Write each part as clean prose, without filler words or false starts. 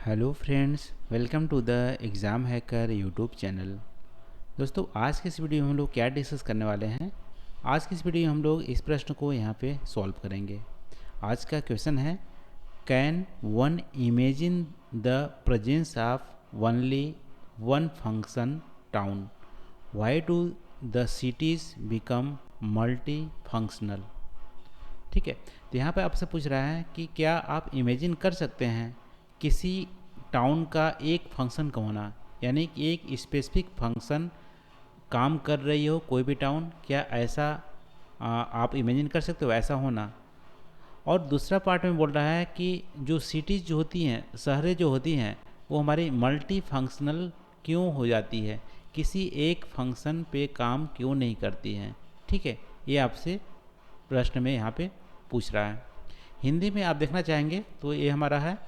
Hello friends, welcome to the exam hacker YouTube channel. दोस्तों, आज के इस वीडियो में हम लोग क्या डिस्कस करने वाले हैं। आज की इस वीडियो में हम लोग इस प्रश्न को यहाँ पे सॉल्व करेंगे। आज का क्वेश्चन है, can one imagine the presence of only one function town, why do the cities become multi functional. ठीक है, तो यहाँ पे आपसे पूछ रहा है कि क्या आप इमेजिन कर सकते हैं किसी टाउन का एक फंक्शन का होना, यानी कि एक स्पेसिफिक फंक्शन काम कर रही हो कोई भी टाउन, क्या ऐसा आप इमेजिन कर सकते हो ऐसा होना। और दूसरा पार्ट में बोल रहा है कि जो सिटीज़ जो होती हैं, शहरें जो होती हैं, वो हमारी मल्टी फंक्शनल क्यों हो जाती है, किसी एक फंक्शन पे काम क्यों नहीं करती हैं। ठीक है, ये आपसे प्रश्न में यहाँ पे पूछ रहा है। हिंदी में आप देखना चाहेंगे तो ये हमारा है,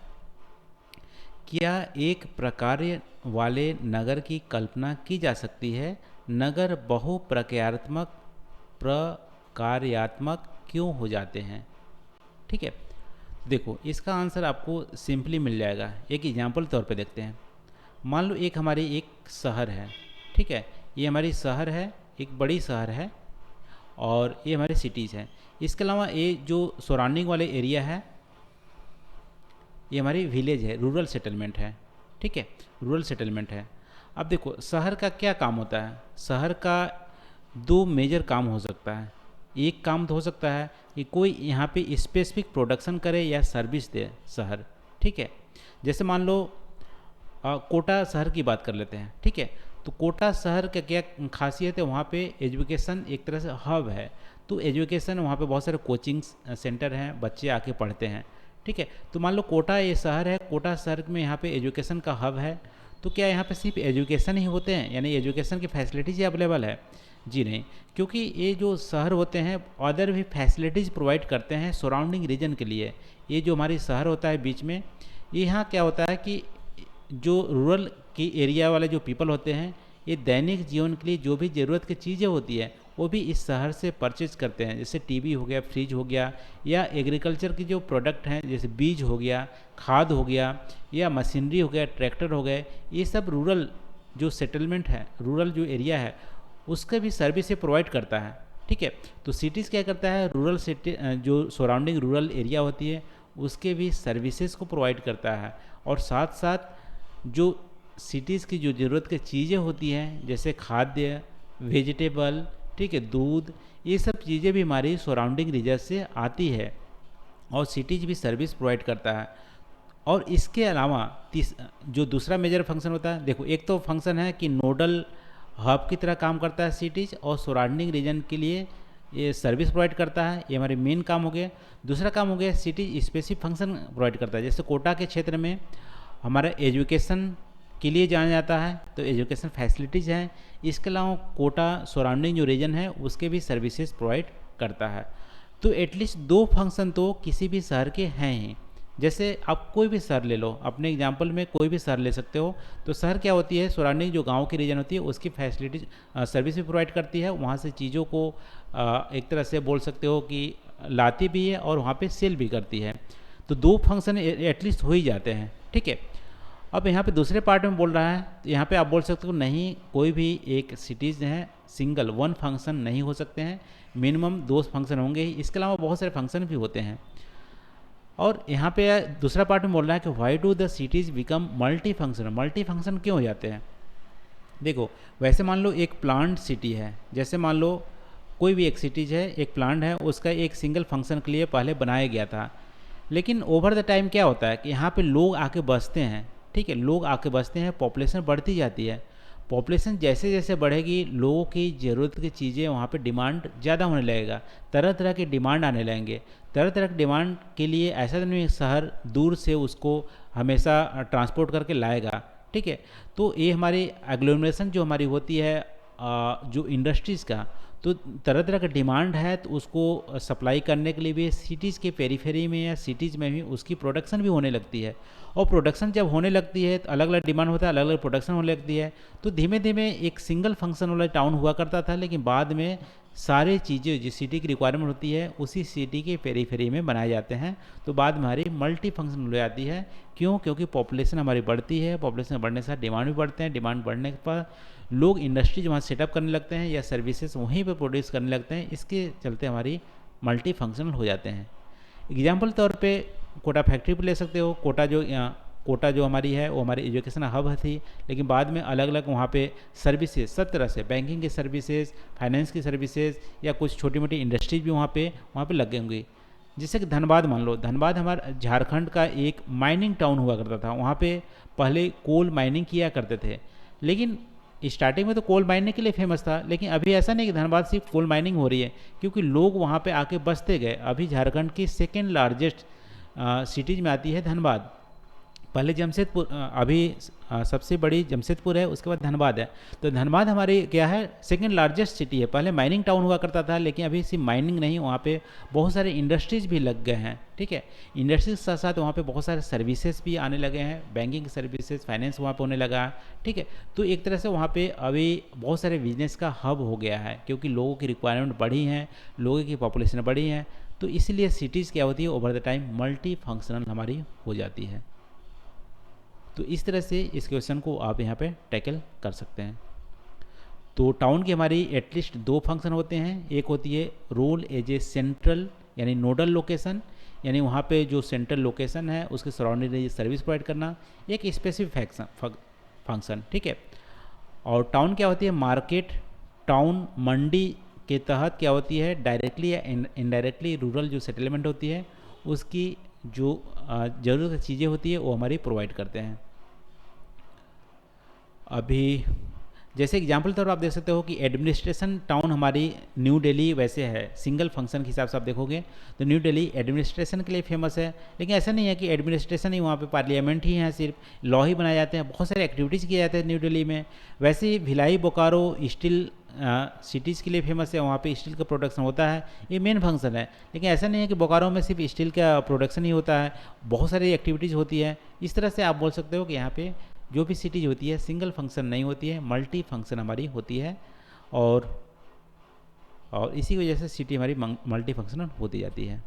क्या एक प्रकार्य वाले नगर की कल्पना की जा सकती है, नगर बहुप्रकार्यात्मक प्रकार्यात्मक क्यों हो जाते हैं। ठीक है, देखो इसका आंसर आपको सिंपली मिल जाएगा। एक एग्जांपल तौर पे देखते हैं। मान लो एक हमारी एक शहर है। ठीक है, ये हमारी शहर है, एक बड़ी शहर है और ये हमारी सिटीज़ है। इसके अलावा ये जो सराउंडिंग वाले एरिया है, ये हमारी विलेज है, रूरल सेटलमेंट है। ठीक है, रूरल सेटलमेंट है। अब देखो शहर का क्या काम होता है। शहर का दो मेजर काम हो सकता है। एक काम तो हो सकता है कि कोई यहाँ पे स्पेसिफिक प्रोडक्शन करे या सर्विस दे शहर। ठीक है, जैसे मान लो कोटा शहर की बात कर लेते हैं। ठीक है, तो कोटा शहर का क्या खासियत है, वहाँ पे एजुकेशन एक तरह से हब है। तो एजुकेशन वहाँ पे बहुत सारे कोचिंग सेंटर हैं, बच्चे आके पढ़ते हैं। ठीक है, तो मान लो कोटा ये शहर है, कोटा शहर में यहाँ पे एजुकेशन का हब है। तो क्या यहाँ पे सिर्फ एजुकेशन ही होते हैं, यानी एजुकेशन की फैसिलिटीज़ ही अवेलेबल है? जी नहीं, क्योंकि ये जो शहर होते हैं अदर भी फैसिलिटीज़ प्रोवाइड करते हैं सराउंडिंग रीजन के लिए। ये जो हमारी शहर होता है बीच में, ये यहाँ क्या होता है कि जो रूरल की एरिया वाले जो पीपल होते हैं, ये दैनिक जीवन के लिए जो भी ज़रूरत की चीज़ें होती है वो भी इस शहर से परचेज करते हैं। जैसे टीवी हो गया, फ्रिज हो गया, या एग्रीकल्चर की जो प्रोडक्ट हैं जैसे बीज हो गया, खाद हो गया, या मशीनरी हो गया, ट्रैक्टर हो गए, ये सब रूरल जो सेटलमेंट है, रूरल जो एरिया है उसका भी सर्विस से प्रोवाइड करता है। ठीक है, तो सिटीज़ क्या करता है, रूरल सिटी जो सराउंडिंग रूरल एरिया होती है उसके भी सर्विसेज को प्रोवाइड करता है। और साथ साथ जो सिटीज़ की जो ज़रूरत की चीज़ें होती हैं जैसे खाद्य, वेजिटेबल, ठीक है, दूध, ये सब चीज़ें भी हमारी सराउंडिंग रीजन से आती है और सिटीज़ भी सर्विस प्रोवाइड करता है। और इसके अलावा जो दूसरा मेजर फंक्शन होता है, देखो एक तो फंक्शन है कि नोडल हब की तरह काम करता है सिटीज़ और सराउंडिंग रीजन के लिए ये सर्विस प्रोवाइड करता है, ये हमारे मेन काम हो गया। दूसरा काम हो गया सिटी स्पेसिफिक फंक्शन प्रोवाइड करता है। जैसे कोटा के क्षेत्र में हमारा एजुकेशन के लिए जाना जाता है, तो एजुकेशन फैसिलिटीज़ हैं। इसके अलावा कोटा सराउंडिंग जो रीजन है उसके भी सर्विसेज प्रोवाइड करता है। तो एटलीस्ट दो फंक्शन तो किसी भी शहर के हैं ही। जैसे आप कोई भी शहर ले लो, अपने एग्जांपल में कोई भी शहर ले सकते हो। तो शहर क्या होती है, सराउंडिंग जो गांव की रीजन होती है उसकी फैसिलिटीज सर्विस भी प्रोवाइड करती है। वहाँ से चीज़ों को एक तरह से बोल सकते हो कि लाती भी है और वहाँ पे सेल भी करती है। तो दो फंक्शन एटलीस्ट हो ही जाते हैं। ठीक है, अब यहाँ पे दूसरे पार्ट में बोल रहा है, तो यहाँ पे आप बोल सकते हो नहीं, कोई भी एक सिटीज़ है सिंगल वन फंक्शन नहीं हो सकते हैं, मिनिमम दो फंक्शन होंगे ही। इसके अलावा बहुत सारे फंक्शन भी होते हैं। और यहाँ पे दूसरा पार्ट में बोल रहा है कि why do the cities become multi function. Multi function क्यों हो जाते हैं? देखो वैसे मान लो एक प्लांट सिटी है, जैसे मान लो कोई भी एक सिटीज़ है, एक प्लांट है, उसका एक सिंगल फंक्शन के लिए पहले बनाया गया था। लेकिन ओवर द टाइम क्या होता है कि यहाँ पे लोग आके बसते हैं। ठीक है, लोग आके बसते हैं, पॉपुलेशन बढ़ती जाती है। पॉपुलेशन जैसे जैसे बढ़ेगी, लोगों की ज़रूरत की चीज़ें वहाँ पे डिमांड ज़्यादा होने लगेगा, तरह तरह के डिमांड आने लगेंगे। तरह तरह के डिमांड के लिए ऐसा तो नहीं शहर दूर से उसको हमेशा ट्रांसपोर्ट करके लाएगा। ठीक है, तो ये हमारी एग्लोमरेशन जो हमारी होती है जो इंडस्ट्रीज़ का, तो तरह तरह का डिमांड है, तो उसको सप्लाई करने के लिए भी सिटीज़ के पेरीफेरी में या सिटीज़ में भी उसकी प्रोडक्शन भी होने लगती है। और प्रोडक्शन जब होने लगती है तो अलग अलग डिमांड होता है, अलग अलग प्रोडक्शन होने लगती है। तो धीमे धीमे एक सिंगल फंक्शन वाला टाउन हुआ करता था, लेकिन बाद में सारे चीज़ें जिस सिटी की रिक्वायरमेंट होती है उसी सिटी के पेरीफेरी में बनाए जाते हैं, तो बाद में हमारी मल्टी फंक्शनल हो जाती है। क्यों? क्योंकि पॉपुलेशन हमारी बढ़ती है, पॉपुलेशन बढ़ने से डिमांड भी बढ़ते हैं, डिमांड बढ़ने पर लोग इंडस्ट्रीज वहाँ सेटअप करने लगते हैं या सर्विसेज वहीं पर प्रोड्यूस करने लगते हैं, इसके चलते हमारी मल्टी फंक्शनल हो जाते हैं। एग्जाम्पल तौर पे कोटा फैक्ट्री पर ले सकते हो। कोटा जो हमारी है वो हमारी एजुकेशन हब थी, लेकिन बाद में अलग अलग वहाँ पे सर्विसेज सब तरह से, बैंकिंग की सर्विसेज, फाइनेंस की सर्विसेज या कुछ छोटी मोटी इंडस्ट्रीज भी वहाँ पे लग गई होंगी। जैसे कि धनबाद मान लो, धनबाद हमारा झारखंड का एक माइनिंग टाउन हुआ करता था। वहाँ पे पहले कोल माइनिंग किया करते थे, लेकिन स्टार्टिंग में तो कोल माइनिंग के लिए फेमस था, लेकिन अभी ऐसा नहीं कि धनबाद सिर्फ कोल माइनिंग हो रही है, क्योंकि लोग वहाँ पे आके बसते गए। अभी झारखंड की सेकेंड लार्जेस्ट सिटीज में आती है धनबाद। पहले जमशेदपुर, अभी सबसे बड़ी जमशेदपुर है, उसके बाद धनबाद है। तो धनबाद हमारी क्या है, सेकंड लार्जेस्ट सिटी है। पहले माइनिंग टाउन हुआ करता था, लेकिन अभी सिर्फ माइनिंग नहीं, वहाँ पे बहुत सारे इंडस्ट्रीज भी लग गए हैं। ठीक है, इंडस्ट्रीज के साथ साथ वहाँ पे बहुत सारे सर्विसेज भी आने लगे हैं, बैंकिंग सर्विसेज, फाइनेंस वहाँ पे होने लगा है। ठीक है, तो एक तरह से वहाँ पे अभी बहुत सारे बिजनेस का हब हो गया है, क्योंकि लोगों की रिक्वायरमेंट बढ़ी है, लोगों की पॉपुलेशन बढ़ी है, तो इसलिए सिटीज़ क्या होती है, over the time multi functional हमारी हो जाती है। तो इस तरह से इस क्वेश्चन को आप यहाँ पे टैकल कर सकते हैं। तो टाउन की हमारी एटलीस्ट दो फंक्शन होते हैं। एक होती है रोल एज ए सेंट्रल यानी नोडल लोकेशन, यानी वहाँ पे जो सेंट्रल लोकेशन है उसके सराउंडिंग सर्विस प्रोवाइड करना, एक स्पेसिफिक फंक्शन। ठीक है, और टाउन क्या होती है, मार्केट। टाउन मंडी के तहत क्या होती है, डायरेक्टली या इनडायरेक्टली रूरल जो सेटलमेंट होती है उसकी जो ज़रूरत की चीज़ें होती है वो हमारी प्रोवाइड करते हैं। अभी जैसे एग्जाम्पल तौर पर आप देख सकते हो कि एडमिनिस्ट्रेशन टाउन हमारी न्यू दिल्ली वैसे है, सिंगल फंक्शन के हिसाब से आप देखोगे तो न्यू दिल्ली एडमिनिस्ट्रेशन के लिए फेमस है। लेकिन ऐसा नहीं है कि एडमिनिस्ट्रेशन ही, वहाँ पे पार्लियामेंट ही है, सिर्फ लॉ ही बनाए जाते हैं, बहुत सारे एक्टिविटीज़ किए जाते हैं न्यू दिल्ली में। वैसे ही भिलाई बोकारो स्टील सिटीज़ के लिए फेमस है, वहाँ पे स्टील का प्रोडक्शन होता है, ये मेन फंक्शन है। लेकिन ऐसा नहीं है कि बोकारो में सिर्फ स्टील का प्रोडक्शन ही होता है, बहुत सारी एक्टिविटीज़ होती है। इस तरह से आप बोल सकते हो कि यहाँ पे जो भी सिटीज होती है सिंगल फंक्शन नहीं होती है, मल्टी फंक्शन हमारी होती है, और इसी वजह से सिटी हमारी मल्टी फंक्शनल होती जाती है।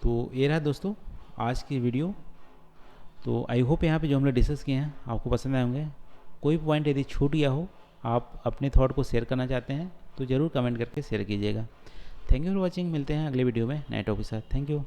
तो ये रहा दोस्तों आज की वीडियो। तो आई होप यहाँ पे जो हम लोग डिस्कस किए हैं आपको पसंद आए होंगे। कोई पॉइंट यदि छूट गया हो, आप अपने थॉट को शेयर करना चाहते हैं तो ज़रूर कमेंट करके शेयर कीजिएगा। Thank you for watching. मिलते हैं अगले वीडियो में नए टॉपिक के साथ। Thank you.